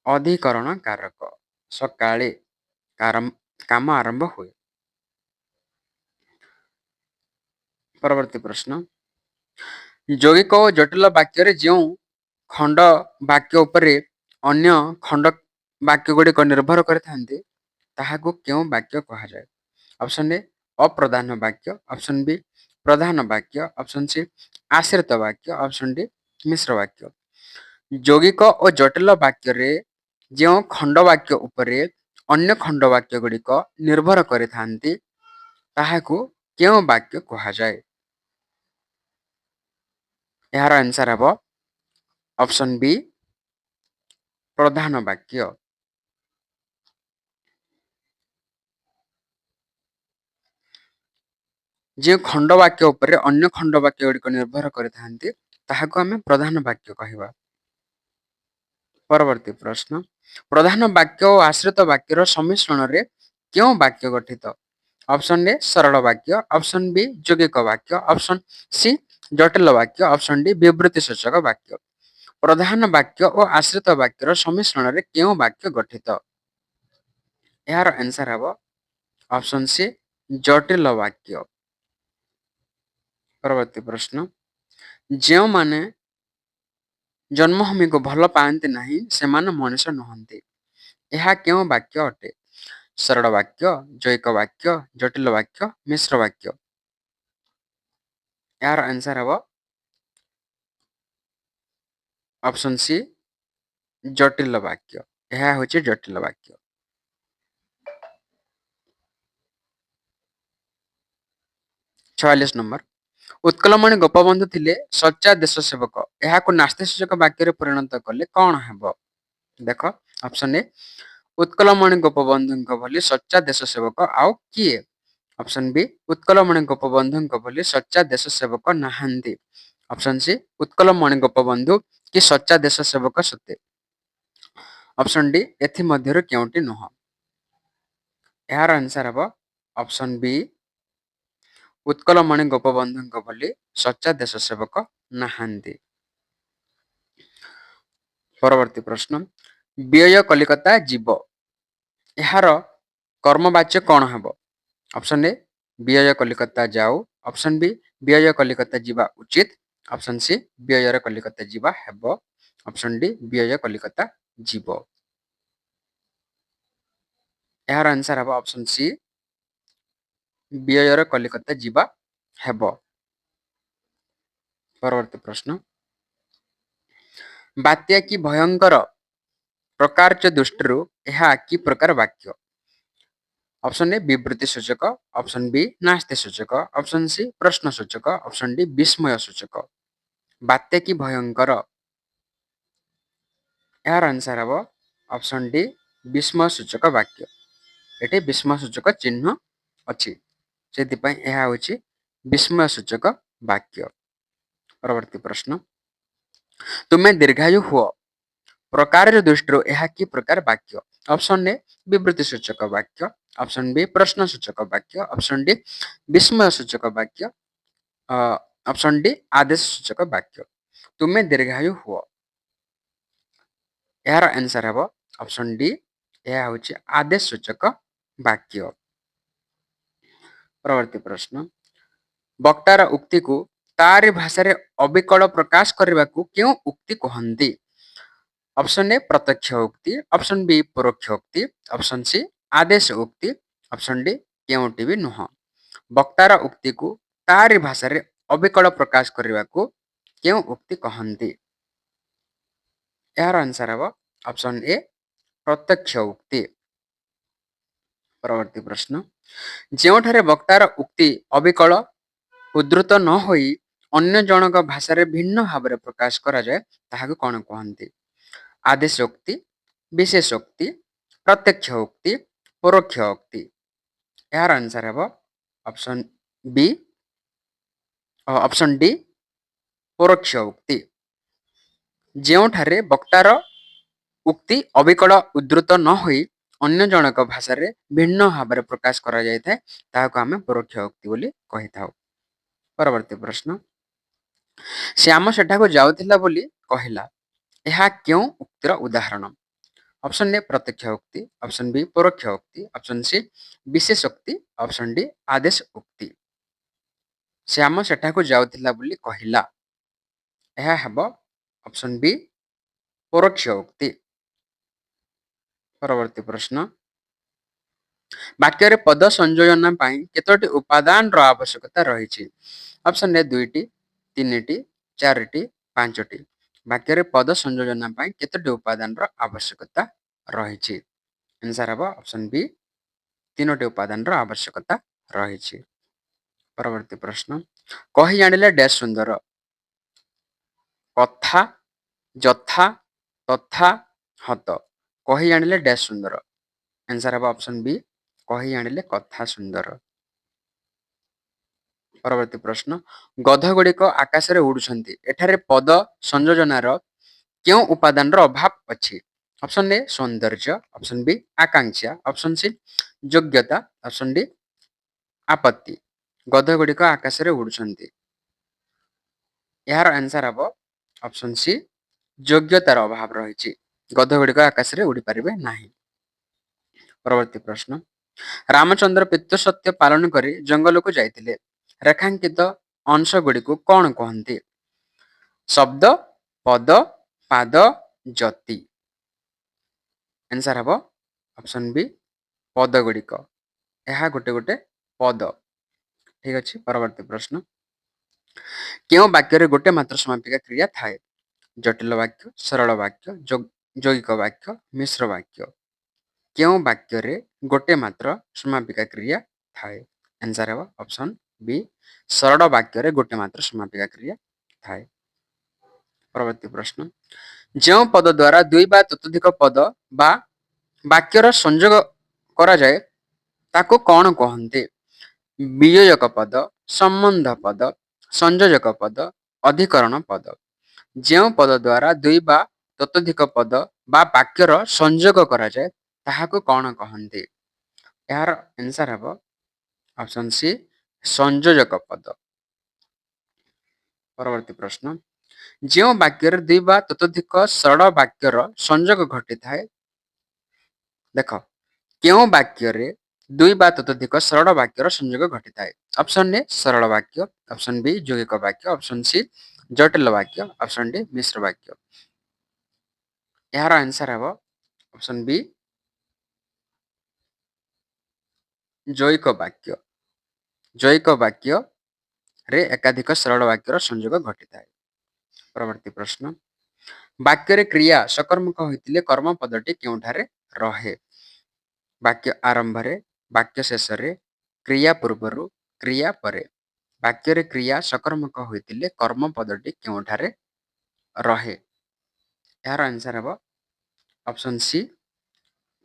अधिकरण कारक सकाळे काम आरंभ हुए परवर्ती प्रश्न यौगिक और जटिल वाक्य जो खंड वाक्य उपरे अन्य खंड वाक्य गुड़िक निर्भर करते क्यों वाक्य कह जाए ऑप्शन ए अप्रधान वाक्य ऑप्शन बी प्रधान वाक्य ऑप्शन सी आश्रित वाक्य ऑप्शन डी मिश्र वाक्य यौगिक और जटिल वाक्य जो खंड वाक्य उपरे अन्य खंड वाक्य गुड़िक निर्भर करते क्यों वाक्य कह जाए यार आंसर हम ऑप्शन बी प्रधान वाक्य जो खंड वाक्य उपरे अन्य खंड वाक्य गुड़िक निर्भर करते आम प्रधान वाक्य कहवा परवर्ती प्रश्न प्रधान वाक्य और आश्रित वाक्यर सम्मिश्रण रे क्यों वाक्य गठित ऑप्शन ए सरल वाक्य ऑप्शन बी यौगिक वाक्य ऑप्शन सी जटिल वाक्य ऑप्शन डी विवृत्ति सूचक वाक्य प्रधान वाक्य और आश्रित वाक्यर सम्मिश्रण रे क्यों वाक्य गठित यार आंसर हम ऑप्शन सी जटिल वाक्य परवर्ती प्रश्न जो माने जन्मभूमि को भल पाती नहीं से मनुष्य नुहति यह क्यों वाक्य अटे सरल वाक्य जैक वाक्य जटिल वाक्य मिश्र वाक्य यार आंसर हम ऑप्शन सी जटिल वाक्य यह हूँ जटिल वाक्य 46 नंबर उत्कलमणि गोपबंधु थिले सच्चा देश सेवक यह नास्तिसूचक वाक्य परिणत कले कौन हेब देख ऑप्शन ए उत्कलमणि गोपबंधु भली सच्चा देश सेवक आउ किए ऑप्शन बी उत्कलमणि गोपबंधु भली सच्चा देश सेवक नहांती ऑप्शन सी उत्कलमणि गोपबंधु कि सच्चा देश सेवक सते ऑप्शन डी एथि मध्यरु क्योंटी नुह यार आंसर हम ऑप्शन बी उत्कलमणि गोपबंधु भली सच्चा देश सेवक नहांती परवर्ती प्रश्न व्यय कलिकता जीव यार कर्मवाच्य कौन हम ऑप्शन ए व्यय कलिकता जाऊ ऑप्शन बी व्यय कलिकता जीवा उचित ऑप्शन सी व्ययर कलिकता जीवा हेब ऑप्शन डी व्यय कलिकता जीव यार आंसर हम ऑप्शन सी व्ययर कलिकता जीवा हेब परवर्ती प्रश्न बात्या की भयंकर प्रकार दृष्टि कि प्रकार वाक्य ऑप्शन ए विवृत्ति सूचक, ऑप्शन बी नास्ति सूचक, ऑप्शन सी प्रश्न सूचक, ऑप्शन डी विस्मय सूचक। बात्या कि भयंकर, यार आंसर हम ऑप्शन डी विस्मय सूचक वाक्य। एटी विस्मय सूचक चिन्ह अच्छी से यह हूँ विस्मय सूचक वाक्य। परवर्ती प्रश्न, तुमे दीर्घायु हुआ प्रकार दृष्टि यह कि प्रकार वाक्य। ऑप्शन ए विवृत्ति सूचक वाक्य, ऑप्शन बी प्रश्न सूचक वाक्य, ऑप्शन डी विस्मय सूचक वाक्य, ऑप्शन डी आदेश सूचक वाक्य। तुमे दीर्घायु हुआ, यार आंसर हम ऑप्शन डी, यह हूँ आदेश सूचक वाक्य। परवर्ती प्रश्न, वक्तार उक्ति को तारि भाषा अविकल प्रकाश करने को क्यों उक्ति कहती। ऑप्शन ए प्रत्यक्ष उक्ति, ऑप्शन बी परोक्ष उक्ति, ऑप्शन सी आदेश उक्ति, ऑप्शन डी केउटी भी नुह। वक्तार उक्ति को तारि भाषा अविकल प्रकाश करने को क्यों उक्ति कहती। यार आंसर हम ऑप्शन ए प्रत्यक्ष उक्ति। परवर्ती प्रश्न, ଯେଉଁଠାରେ वक्तार उक्ति अविकल उद्धृत न होई अन्य जनक भाषा भिन्न भाव में प्रकाश करा जाए ताहाको कौन कहती। आदेश उक्ति, विशेष उक्ति, प्रत्यक्ष उक्ति, परोक्ष उक्ति। यार आंसर हम ऑप्शन बी, ऑप्शन डी परोक्ष उक्ति। ଯେଉଁଠାରେ वक्तार उक्ति अविकल उद्धृत न होई अन्य जनक भाषा भिन्न भाव में प्रकाश करा जाए ताहाको आमे परोक्ष उक्ति बोली कहि थाउ। परवर्ती प्रश्न, श्याम सेठाको जाउथिला बोली कहिला, यह क्यों उक्तिर उदाहरण। ऑप्शन ए प्रत्यक्ष उक्ति, ऑप्शन बी परोक्ष उक्ति, ऑप्शन सी विशेष उक्ति, ऑप्शन डी आदेश उक्ति। श्याम सेठाको जाउथिला बोली कहिला, यह हेब ऑप्शन बी परोक्ष उक्ति। परवर्ती प्रश्न, वाक्य रे पद संयोजन पाई केतोटी उपादान रो आवश्यकता रही। ऑप्शन ए 2टी, 3टी, 4टी, 5टी। वाक्य रे पद संयोजन पाई केतोटी उपादान रो आवश्यकता रही। आंसर हम ऑप्शन बी 3टी उपादान रो आवश्यकता रही। परवर्ती प्रश्न, कहि जानिले डैश सुंदर, कथा, जथा, तथा, हत। कहि जानिले डैश सुंदर। आंसर हम ऑप्शन बी कहि जानिले कथा सुंदर। परवर्ती प्रश्न, गध गुड़िक आकाश रे उड़ुछंती एठारे पद संयोजनार क्यों उपादान रो अभाव अछि। ऑप्शन ए सौंदर्य, ऑप्शन बी आकांक्षा, ऑप्शन सी योग्यता, ऑप्शन डी आपत्ति। गध गुड़िक आकाश रे उड़ुछंती, यार आंसर हम ऑप्शन सी योग्यतार अभाव रही। गध गुड़िक आकाश रे उड़ी पारिबे नाही। परवर्ती प्रश्न, रामचंद्र पितृ सत्य पालन करी जंगल को जाइतिले, रेखांकित अंश गुड़ी को कौन कहती। शब्द, पद, पाद, जति। आंसर हम ऑप्शन बी पद गुड़िक, यह गोटे गोटे पद। ठीक अच्छे। परवर्ती प्रश्न, क्यों वाक्य रे गोटे मात्र समापिका क्रिया थाए। जटिल वाक्य, सरल वाक्य, यौगिक वाक्य, मिश्र वाक्य। क्यों वाक्य रे गोटे मात्र समापिका क्रिया थाए। आंसर हम ऑप्शन बी सरल वाक्य रे गोटे मात्र समापिका क्रिया थाए। परवर्ती प्रश्न, जो पद द्वारा दुई बा ततोधिक पद बा वाक्यर संयोग करा जाए ताको कौन कहते। वियोजक पद, संबंध पद, संयोजक पद, अधिकरण पद। जो पद द्वारा दुई बा ततोधिक पद बा वाक्यर संयोग करा जाए ताहाको कौन कहते। यार आंसर हम ऑप्शन सी संयोजक पद। परवर्ती प्रश्न, जो वाक्य दुई बा ततोधिक सरल वाक्यर संयोग घटी थाए। देख, क्यों वाक्य दुई बा ततोधिक सरल वाक्यर संयोग घटी थाए। ऑप्शन ए सरल वाक्य, ऑप्शन बी यौगिक वाक्य, ऑप्शन सी जटिल वाक्य, ऑप्शन डी मिश्र वाक्य। यार आंसर हम ऑप्शन बी यौगिक वाक्य। यौगिक वाक्य रे एकाधिक सरल वाक्यर संयोग घटी थाए। परवर्ती प्रश्न, वाक्य क्रिया सकर्मक होइतिले कर्म पदटी केउठारे रहे। वाक्य आरंभ रे, ବାକ୍ୟ ଶେଷରେ, କ୍ରିୟା ପୂର୍ବରୁ, କ୍ରିୟା ପରେ। ବାକ୍ୟରେ କ୍ରିୟା ସକର୍ମକ ହୋଇଥିଲେ କର୍ମ ପଦଟି କେଉଁଠାରେ ରହେ? ଏହାର ଆନ୍ସର ହେବ ଅପସନ୍ ସି,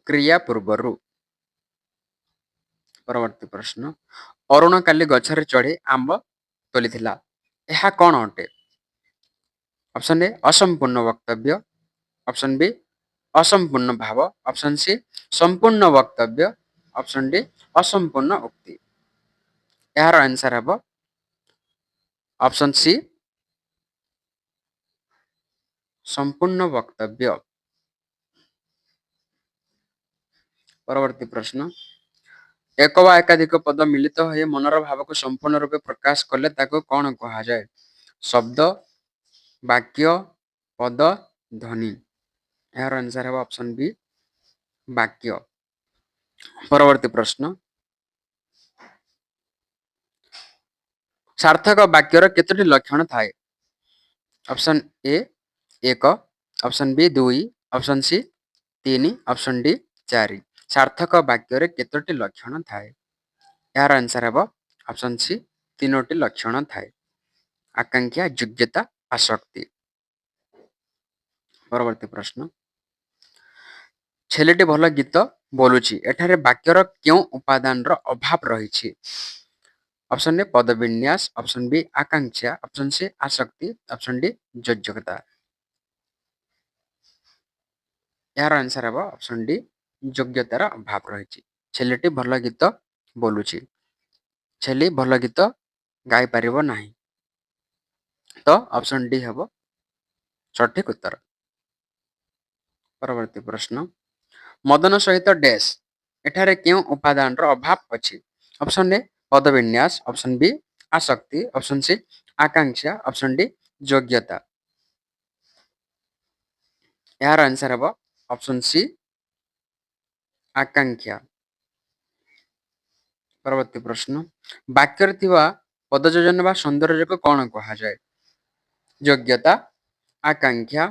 କ୍ରିୟା ପୂର୍ବରୁ। ପରବର୍ତ୍ତୀ ପ୍ରଶ୍ନ, ଅରୁଣ କାଲି ଗଛରେ ଚଢ଼ି ଆମ୍ବ ତୋଳିଥିଲା। ଏହା କ'ଣ ଅଟେ? ଅପସନ୍ ଏ ଅସମ୍ପୂର୍ଣ୍ଣ ବକ୍ତବ୍ୟ, ଅପସନ୍ ବି ଅସମ୍ପୂର୍ଣ୍ଣ ଭାବ, ଅପସନ୍ ସି ସମ୍ପୂର୍ଣ୍ଣ ବକ୍ତବ୍ୟ, ଅପସନ୍ ଡି ଅସମ୍ପୂର୍ଣ୍ଣ ଉକ୍ତି। ଏହାର ଆନ୍ସର ହେବ ଅପସନ୍ ସି ସମ୍ପୂର୍ଣ୍ଣ ବକ୍ତବ୍ୟ। ପରବର୍ତ୍ତୀ ପ୍ରଶ୍ନ, ଏକ ବା ଏକାଧିକ ପଦ ମିଳିତ ହୋଇ ମନର ଭାବକୁ ସମ୍ପୂର୍ଣ୍ଣ ରୂପେ ପ୍ରକାଶ କଲେ ତାକୁ କ'ଣ କୁହାଯାଏ? ଶବ୍ଦ, ବାକ୍ୟ, ପଦ, ଧ୍ୱନି। ଏହାର ଆନ୍ସର ହେବ ଅପସନ୍ ବି ବାକ୍ୟ। ପରବର୍ତ୍ତୀ ପ୍ରଶ୍ନ, ସାର୍ଥକ ବାକ୍ୟର କେତୋଟି ଲକ୍ଷଣ ଥାଏ? Option A 1, option B 2, option C 3, option D 4। ସାର୍ଥକ ବାକ୍ୟରେ କେତୋଟି ଲକ୍ଷଣ ଥାଏ? ଏହାର ଆନ୍ସର ହେବ ଅପସନ୍ ସି 3ଟି ଲକ୍ଷଣ ଥାଏ। ଆକାଂକ୍ଷା, ଯୋଗ୍ୟତା, ଆସକ୍ତି। ପରବର୍ତ୍ତୀ ପ୍ରଶ୍ନ, ଛେଳିଟି ଭଲ ଗୀତ ବୋଲୁଛି। ଏଠାରେ ବାକ୍ୟର କେଉଁ ଉପାଦାନର ଅଭାବ ରହିଛି? ଅପସନ୍ ଏ ପଦବିନ୍ୟାସ, ଅପସନ୍ ବି ଆକାଂକ୍ଷା, ଅପସନ୍ ସି ଆସକ୍ତି, ଅପସନ୍ ଡି ଯୋଗ୍ୟତା। ଏହାର ଆନ୍ସର ହେବ ଅପସନ୍ ଡି ଯୋଗ୍ୟତାର ଅଭାବ ରହିଛି। ଛେଳିଟି ଭଲ ଗୀତ ବୋଲୁଛି। ଛେଳି ଭଲ ଗୀତ ଗାଇପାରିବ ନାହିଁ। ତ ଅପସନ୍ ଡି ହେବ ସଠିକ ଉତ୍ତର। ପରବର୍ତ୍ତୀ ପ୍ରଶ୍ନ, ମଦନ ସହିତ ଡ୍ୟାସ୍। ଏଠାରେ କେଉଁ ଉପାଦାନର ଅଭାବ ଅଛି? ଅପସନ୍ ଏ ପଦବିନ୍ୟାସ, ଅପସନ୍ ବି ଆସକ୍ତି, ଅପସନ୍ ସି ଆକାଂକ୍ଷା, ଅପସନ୍ ଡି ଯୋଗ୍ୟତା। ଏହାର ଆନ୍ସର ହେବ ଅପସନ୍ ସି ଆକାଂକ୍ଷା। ପରବର୍ତ୍ତୀ ପ୍ରଶ୍ନ, ବାକ୍ୟରେ ଥିବା ପଦଯୋଜନା ବା ସୌନ୍ଦର୍ଯ୍ୟକୁ କ'ଣ କୁହାଯାଏ? ଯୋଗ୍ୟତା, ଆକାଂକ୍ଷା,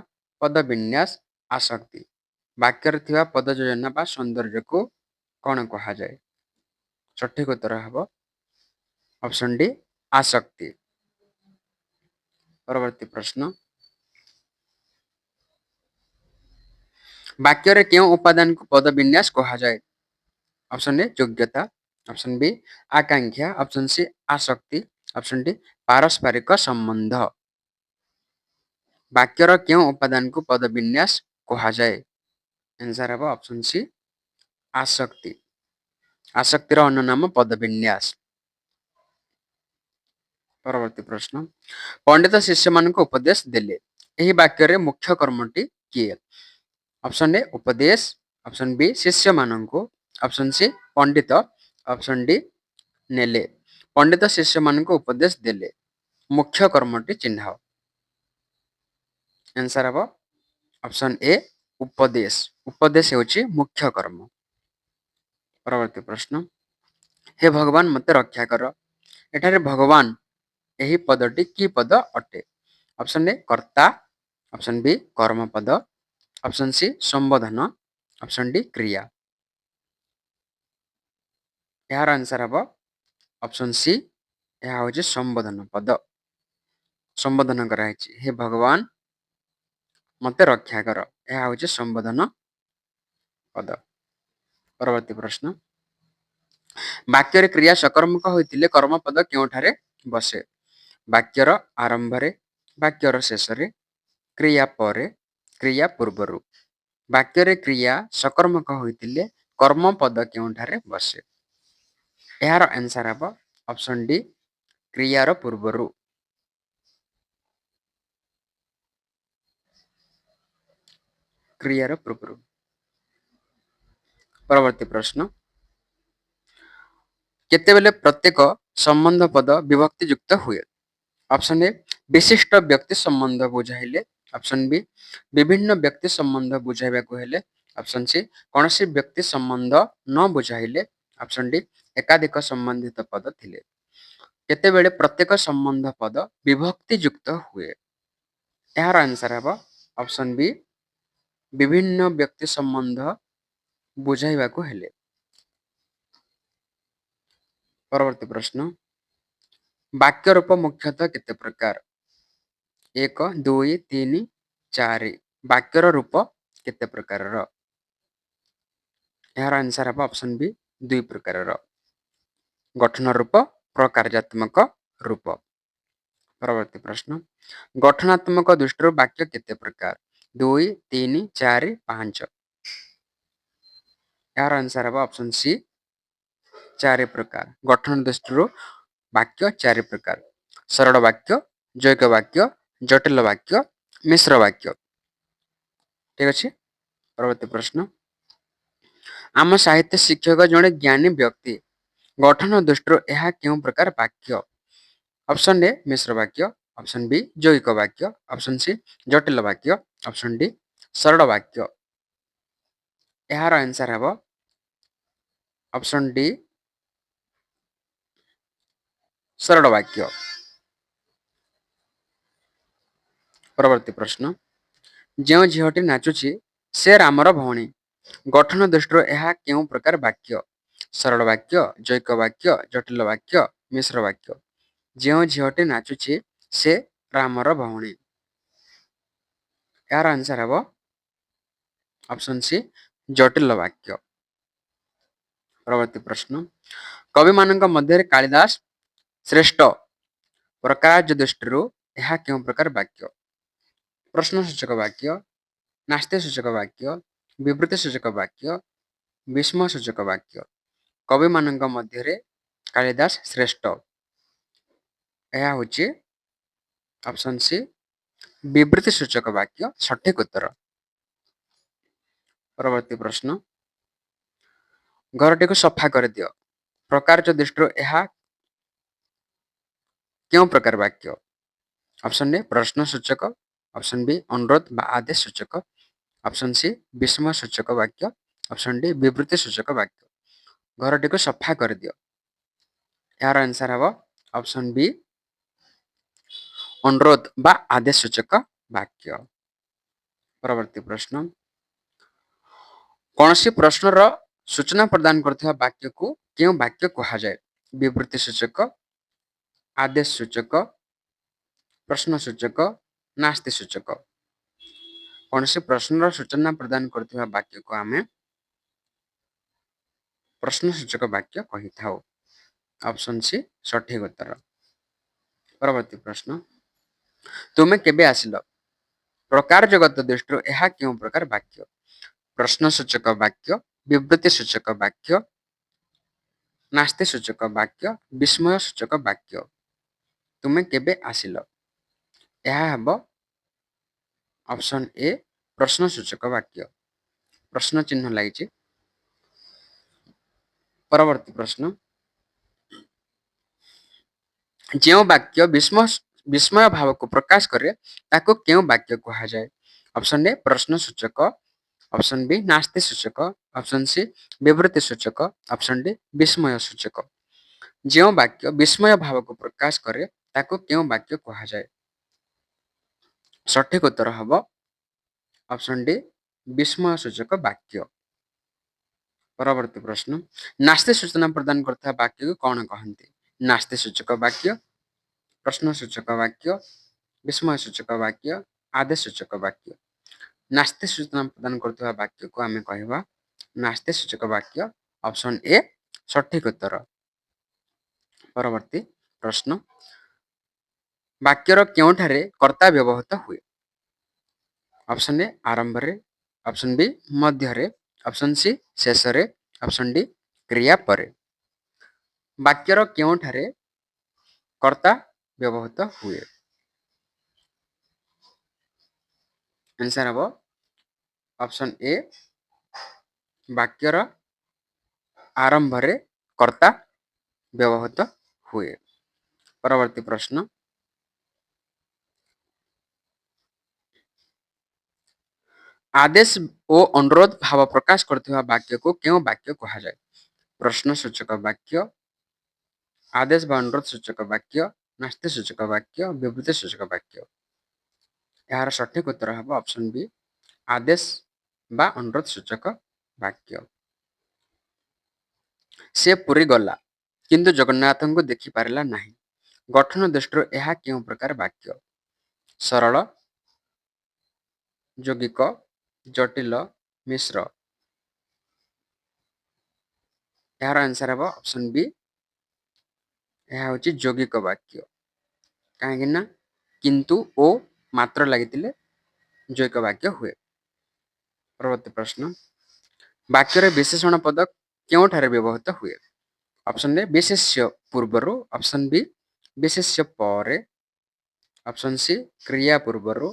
ପଦବିନ୍ୟାସ, ଆସକ୍ତି। ବାକ୍ୟରେ ଥିବା ପଦଯୋଜନା ବା ସୌନ୍ଦର୍ଯ୍ୟକୁ କ'ଣ କୁହାଯାଏ? ସଠିକ ଉତ୍ତର ହେବ ଅପସନ୍ ଡି ଆସକ୍ତି। ପରବର୍ତ୍ତୀ ପ୍ରଶ୍ନ, ବାକ୍ୟରେ କେଉଁ ଉପାଦାନକୁ ପଦବିନ୍ୟାସ କୁହାଯାଏ? ଅପସନ୍ ଏ ଯୋଗ୍ୟତା, ଅପସନ୍ ବି ଆକାଂକ୍ଷା, ଅପସନ୍ ସି ଆସକ୍ତି, ଅପସନ୍ ଡି ପାରସ୍ପରିକ ସମ୍ବନ୍ଧ। ବାକ୍ୟର କେଉଁ ଉପାଦାନକୁ ପଦବିନ୍ୟାସ କୁହାଯାଏ? ଆନ୍ସର ହେବ ଅପସନ୍ ସି ଆସକ୍ତି। ଆସକ୍ତିର ଅନ୍ୟ ନାମ ପଦବିନ୍ୟାସ। ପରବର୍ତ୍ତୀ ପ୍ରଶ୍ନ, ପଣ୍ଡିତ ଶିଷ୍ୟମାନଙ୍କୁ ଉପଦେଶ ଦେଲେ। ଏହି ବାକ୍ୟରେ ମୁଖ୍ୟ କର୍ମଟି କିଏ? ଅପସନ୍ ଏ ଉପଦେଶ, ଅପସନ୍ ବି ଶିଷ୍ୟମାନଙ୍କୁ, ଅପସନ୍ ସି ପଣ୍ଡିତ, ଅପସନ୍ ଡି ନେଲେ। ପଣ୍ଡିତ ଶିଷ୍ୟମାନଙ୍କୁ ଉପଦେଶ ଦେଲେ। ମୁଖ୍ୟ କର୍ମଟି ଚିହ୍ନାଅ। ଆନ୍ସର ହେବ ଅପସନ୍ ଏ ଉପଦେଶ। ଉପଦେଶ ହେଉଛି ମୁଖ୍ୟ କର୍ମ। ପରବର୍ତ୍ତୀ ପ୍ରଶ୍ନ, ହେ ଭଗବାନ ମୋତେ ରକ୍ଷା କର। ଏଠାରେ ଭଗବାନ ଏହି ପଦଟି କି ପଦ ଅଟେ? ଅପସନ୍ ଏ କର୍ତ୍ତା, ଅପସନ୍ ବି କର୍ମପଦ, ଅପସନ୍ ସି ସମ୍ବୋଧନ, ଅପସନ୍ ଡି କ୍ରିୟା। ଏହାର ଆନ୍ସର ହେବ ଅପସନ୍ ସି, ଏହା ହେଉଛି ସମ୍ବୋଧନ ପଦ। ସମ୍ବୋଧନ କରାଯାଇଛି, ହେ ଭଗବାନ ମୋତେ ରକ୍ଷା କର। ଏହା ହେଉଛି ସମ୍ବୋଧନ ପଦ। ପରବର୍ତ୍ତୀ ପ୍ରଶ୍ନ, ବାକ୍ୟରେ କ୍ରିୟା ସକର୍ମକ ହୋଇଥିଲେ କର୍ମପଦ କେଉଁଠାରେ ବସେ? ବାକ୍ୟର ଆରମ୍ଭରେ, ବାକ୍ୟର ଶେଷରେ, କ୍ରିୟା ପରେ, କ୍ରିୟା ପୂର୍ବରୁ। ବାକ୍ୟରେ କ୍ରିୟା ସକର୍ମକ ହୋଇଥିଲେ କର୍ମପଦ କେଉଁଠାରେ ବସେ? ଏହାର ଆନ୍ସର ହେବ ଅପସନ୍ ଡି କ୍ରିୟାର ପୂର୍ବରୁ। କ୍ରିୟାର ପୂର୍ବରୁ। ପରବର୍ତ୍ତୀ ପ୍ରଶ୍ନ, କେତେବେଳେ ପ୍ରତ୍ୟେକ ସମ୍ବନ୍ଧ ପଦ ବିଭକ୍ତି ଯୁକ୍ତ ହୁଏ? ଅପସନ୍ ଏ ବିଶିଷ୍ଟ ବ୍ୟକ୍ତି ସମ୍ବନ୍ଧ ବୁଝାଇଲେ, ଅପସନ୍ ବି ବିଭିନ୍ନ ବ୍ୟକ୍ତି ସମ୍ବନ୍ଧ ବୁଝାଇବାକୁ ହେଲେ, ଅପସନ୍ ସି କୌଣସି ବ୍ୟକ୍ତି ସମ୍ବନ୍ଧ ନ ବୁଝାଇଲେ, ଅପସନ୍ ଡି ଏକାଧିକ ସମ୍ବନ୍ଧିତ ପଦ ଥିଲେ। କେତେବେଳେ ପ୍ରତ୍ୟେକ ସମ୍ବନ୍ଧ ପଦ ବିଭକ୍ତି ଯୁକ୍ତ ହୁଏ? ଏହାର ଆନ୍ସର ହେବ ଅପସନ୍ ବି ବିଭିନ୍ନ ବ୍ୟକ୍ତି ସମ୍ବନ୍ଧ ବୁଝାଇବାକୁ ହେଲେ। परवर्ती प्रश्न वाक्य रूप मुख्यतः केते प्रकार 1 2 3 4 वाक्यर रूप केते प्रकारर यार आंसर हम ऑप्शन बी 2 प्रकारर गठन रूप प्रकार्यात्मक रूप परवर्ती प्रश्न गठनात्मक दृष्टि वाक्य केते प्रकार 2 3 4 5 यार आंसर हम ऑप्शन सी 4 प्रकार गठन दृष्टि वाक्य 4 प्रकार सरल वाक्य जैक वाक्य जटिल वाक्य मिश्र वाक्य ठीक अच्छे परवर्ती प्रश्न आम साहित्य शिक्षक जड़े ज्ञानी व्यक्ति गठन दृष्टि यह क्यों प्रकार वाक्य ऑप्शन ए मिश्र वाक्य ऑप्शन बी जैविक वाक्य ऑप्शन सी जटिल वाक्य ऑप्शन डी सरल वाक्य यार आंसर हम ऑप्शन डी सरल वाक्य परवर्ती प्रश्न जो झीटी नाचुची से रामर भौणी गठन दृष्टि यह क्यों प्रकार वाक्य सरल वाक्य जैक वाक्य जटिल वाक्य मिश्र वाक्य जो झीटी नाचुची से रामर भौणी यार आंसर हम ऑप्शन सी जटिल वाक्य परवर्ती प्रश्न कवि मानक मध्य कालिदास श्रेष्ठ प्रकार दृष्टि यह क्यों प्रकार वाक्य प्रश्नसूचक वाक्य नास्तिसूचक वाक्य विवृतिसूचक वाक्य विस्मयसूचक वाक्य कवि मानक मध्य कालिदास श्रेष्ठ यह हूँ ऑप्शन सी विवृतिसूचक वाक्य सठिक उत्तर परवर्ती प्रश्न घरटी को सफा कर दियो प्रकार दृष्टि यह क्यों प्रकार वाक्य ऑप्शन ए प्रश्न सूचक ऑप्शन बी अनुरोध बा आदेश सूचक ऑप्शन सी विस्मय सूचक वाक्य ऑप्शन डी विवृति सूचक वाक्य घरटी को सफा कर दियो यार आंसर हम ऑप्शन बी अनुरोध बा आदेश सूचक वाक्य परवर्ती प्रश्न कौन सी प्रश्नर सूचना प्रदान करथिबा वाक्य को क्यों वाक्य कहा जाए विवृति सूचक आदेश सूचक प्रश्न सूचक नास्ति सूचक कौन सी प्रश्नर सूचना प्रदान करथिबा वाक्य को आमे प्रश्न सूचक वाक्य कही था ऑप्शन सी सठिक उत्तर परवर्ती प्रश्न तुमे केबे आसिल प्रकार जगत दृष्टि यह क्यों प्रकार वाक्य प्रश्नसूचक वाक्य विवृतिसूचक वाक्य नास्तिसूचक वाक्य विस्मयसूचक वाक्य तुमे केबे आसिल यह हम ऑप्शन ए प्रश्नसूचक वाक्य प्रश्न चिन्ह लगी परवर्ती प्रश्न जो वाक्य विस्मय भाव को प्रकाश करे ताको क्यों वाक्य कहा जाए ऑप्शन ए प्रश्नसूचक ऑप्शन बी नास्ति सूचक ऑप्शन सी विवृति सूचक ऑप्शन डी विस्मय सूचक जो वाक्य विस्मय भाव को प्रकाश करे ताको क्यों वाक्य कहा जाए सठिक उत्तर हम ऑप्शन डी विस्मय सूचक वाक्य परवर्ती प्रश्न नास्ति सूचना प्रदान करता वाक्य को कौन कहते नास्ति सूचक वाक्य प्रश्न सूचक वाक्य विस्मय सूचक वाक्य आदेश सूचक वाक्य नास्ति सूचना प्रदान करता वाक्य को आम कह नास्ति सूचक वाक्य ऑप्शन ए सठिक उत्तर परवर्ती प्रश्न वाक्यर क्योंठारे कर्ता व्यवहृत हुए ऑप्शन ए आरंभ रे ऑप्शन बी मध्य रे ऑप्शन सी शेष रे ऑप्शन डी क्रिया परे वाक्यर क्योंठारे कर्ता व्यवहृत हुए आंसर हम ऑप्शन ए वाक्यर आरंभ रे कर्ता व्यवहृत हुए परवर्ती प्रश्न आदेश ओ अनुरोध भाव प्रकाश करथिबा वाक्य को क्यों वाक्य कहा जाए प्रश्न सूचक वाक्य आदेश बा अनुरोध सूचक वाक्य नास्ति सूचक वाक्य विवृति सूचक वाक्य यार सठिक उत्तर हम ऑप्शन बी आदेश बा अनुरोध सूचक वाक्य से पुरी गला କିନ୍ତୁ ଜଗନ୍ନାଥଙ୍କୁ ଦେଖିପାରିଲା ନାହିଁ। ଗଠନ ଦୃଷ୍ଟିରୁ ଏହା କେଉଁ ପ୍ରକାର ବାକ୍ୟ? ସରଳ, ଯୌଗିକ, ଜଟିଳ, ମିଶ୍ର। ଏହାର ଆନ୍ସର ହେବ ଅପସନ୍ ବି। ଏହା ହେଉଛି ଯୌଗିକ ବାକ୍ୟ। କାହିଁକି ନା କିନ୍ତୁ ଓ ମାତ୍ର ଲାଗିଥିଲେ ଯୌଗିକ ବାକ୍ୟ ହୁଏ। ପରବର୍ତ୍ତୀ ପ୍ରଶ୍ନ, ବାକ୍ୟରେ ବିଶେଷଣ ପଦ କେଉଁଠାରେ ବ୍ୟବହୃତ ହୁଏ? ଅପସନ୍ ଏ ବିଶେଷ୍ୟ ପୂର୍ବରୁ, ଅପସନ୍ ବି ବିଶେଷ୍ୟ ପରେ, ଅପସନ୍ ସି କ୍ରିୟା ପୂର୍ବରୁ,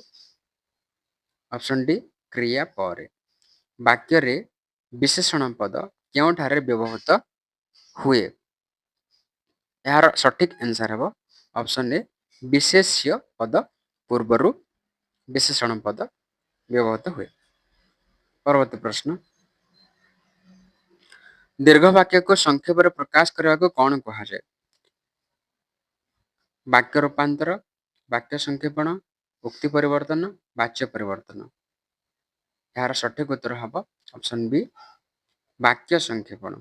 ଅପସନ୍ ଡି କ୍ରିୟା ପରେ। ବାକ୍ୟରେ ବିଶେଷଣ ପଦ କେଉଁଠାରେ ବ୍ୟବହୃତ ହୁଏ? ଏହାର ସଠିକ୍ ଆନ୍ସର ହେବ ଅପସନ୍ ଏ ବିଶେଷ୍ୟ ପଦ ପୂର୍ବରୁ ବିଶେଷଣ ପଦ ବ୍ୟବହୃତ ହୁଏ। ପରବର୍ତ୍ତୀ ପ୍ରଶ୍ନ, ଦୀର୍ଘ ବାକ୍ୟକୁ ସଂକ୍ଷେପରେ ପ୍ରକାଶ କରିବାକୁ କ'ଣ କୁହାଯାଏ? ବାକ୍ୟ ରୂପାନ୍ତର, ବାକ୍ୟ ସଂକ୍ଷେପଣ, ଉକ୍ତି ପରିବର୍ତ୍ତନ, ବାଚ୍ୟ ପରିବର୍ତ୍ତନ। ଏହାର ସଠିକ୍ ଉତ୍ତର ହେବ ଅପସନ୍ ବି ବାକ୍ୟ ସଂକ୍ଷେପଣ।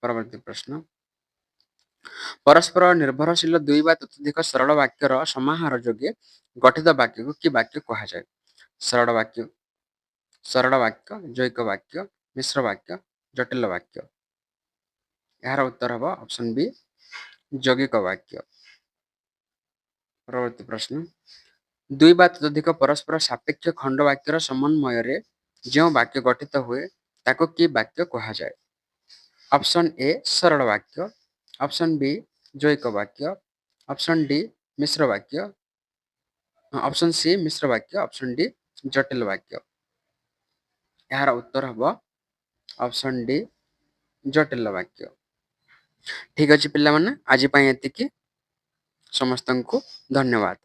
ପରବର୍ତ୍ତୀ ପ୍ରଶ୍ନ, ପରସ୍ପର ନିର୍ଭରଶୀଳ ଦୁଇ ବା ତତୋଧିକ ସରଳ ବାକ୍ୟର ସମାହାର ଯୋଗେ ଗଠିତ ବାକ୍ୟକୁ କି ବାକ୍ୟ କୁହାଯାଏ? ସରଳ ବାକ୍ୟ, ଯୌଗିକ ବାକ୍ୟ, ମିଶ୍ର ବାକ୍ୟ, ଜଟିଳ ବାକ୍ୟ। ଏହାର ଉତ୍ତର ହେବ ଅପସନ୍ ବି ଯୌଗିକ ବାକ୍ୟ। ପରବର୍ତ୍ତୀ ପ୍ରଶ୍ନ, ଦୁଇ ବା ତତୋଧିକ ପରସ୍ପର ସାପେକ୍ଷ ଖଣ୍ଡ ବାକ୍ୟର ସମନ୍ୱୟରେ ଯେଉଁ ବାକ୍ୟ ଗଠିତ ହୁଏ ତାକୁ କି ବାକ୍ୟ କୁହାଯାଏ? ଅପସନ୍ ଏ ସରଳ ବାକ୍ୟ, ଅପସନ୍ ବି ଯୌଗିକ ବାକ୍ୟ, ଅପସନ୍ ଡି ମିଶ୍ର ବାକ୍ୟ, ଅପସନ୍ ସି ମିଶ୍ର ବାକ୍ୟ, ଅପସନ୍ ଡି ଜଟିଳ ବାକ୍ୟ। ଏହାର ଉତ୍ତର ହେବ ଅପସନ୍ ଡି ଜଟିଳ ବାକ୍ୟ। ଠିକ୍ ଅଛି ପିଲାମାନେ, ଆଜି ପାଇଁ ଏତିକି। ସମସ୍ତଙ୍କୁ ଧନ୍ୟବାଦ।